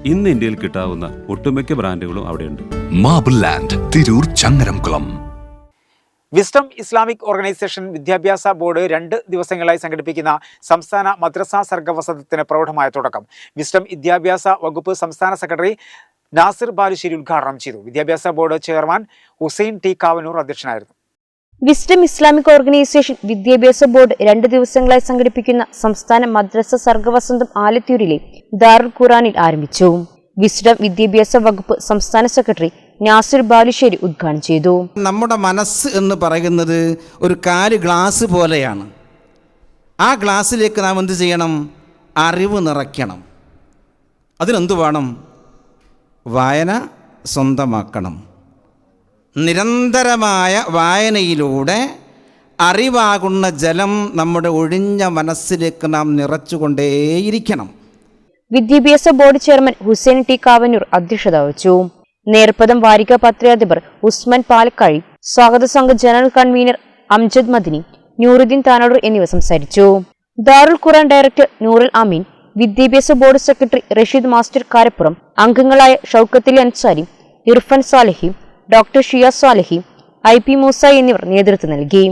ഇന്ന് ഇന്ത്യയിൽ കിട്ടാവുന്ന ഒട്ടുമിക്ക ബ്രാൻഡുകളും അവിടെയുണ്ട്. Marble land, Tirur, Changaramkulam. Wisdom Islamic Organisation വിദ്യാഭ്യാസ ബോർഡ് 2 ദിവസങ്ങളായി സംഘടിപ്പിക്കുന്ന സംസ്ഥാന മദ്രസ സർഗവസന്തത്തിന് പ്രൗഢമായ തുടക്കം. വിസ്ഡം വിദ്യാഭ്യാസ വകുപ്പ് സംസ്ഥാന സെക്രട്ടറി നാസിർ ബാലുശ്ശേരി ഉദ്ഘാടനം ചെയ്തു. വിദ്യാഭ്യാസ board chairman Hussain T Kavanur അധ്യക്ഷനായിരുന്നു. വിസ്ഡം ഇസ്ലാമിക് ഓർഗനൈസേഷൻ വിദ്യാഭ്യാസ ബോർഡ് 2 ദിവസങ്ങളായി സംഘടിപ്പിക്കുന്ന സംസ്ഥാന മദ്രസ സർഗവസന്തം ആലത്തൂരിലെ ദാറുൽ ഖുർആനിൽ ആരംഭിച്ചു. വിസ്ഡം വിദ്യാഭ്യാസ വകുപ്പ് സംസ്ഥാന സെക്രട്ടറി നാസിർ ബാലുശ്ശേരി ഉദ്ഘാടനം ചെയ്തു. നമ്മുടെ മനസ്സ് എന്ന് പറയുന്നത് ഒരു 4 ഗ്ലാസ് പോലെയാണ്. ആ ഗ്ലാസ്സിലേക്ക് നാം എന്ത് ചെയ്യണം? അറിവ് നിറയ്ക്കണം. അതിനെന്ത് വേണം? വായന സ്വന്തമാക്കണം. നിരന്തരമായ വായനയിലൂടെ അറിവാകുന്ന ജലം നമ്മുടെ ഒഴിഞ്ഞ മനസ്സിലേക്ക് നാം നിറച്ചുകൊണ്ടേയിരിക്കണം. വിദ്യാഭ്യാസ board chairman Hussain T Kavanur അധ്യക്ഷത വഹിച്ചു. നേർപ്പദം വാരിക പത്രാധിപർ ഉസ്മാൻ പാലക്കാഴി, സ്വാഗത സംഘ ജനറൽ കൺവീനർ അംജദ് മദിനി, നൂറുദ്ദീൻ താനൂർ എന്നിവർ സംസാരിച്ചു. ദാറുൽ ഖുർആൻ ഡയറക്ടർ നൂറുൽ അമീൻ, വിദ്യാഭ്യാസ board secretary Rasheed master Karappuram, അംഗങ്ങളായ ഷൗക്കത്ത് അൻസാരി, ഇർഫാൻ സാലിഹി, ഡോക്ടർ ഷിയ സാലിഹി, IP മൂസ എന്നിവർ നേതൃത്വം നൽകി.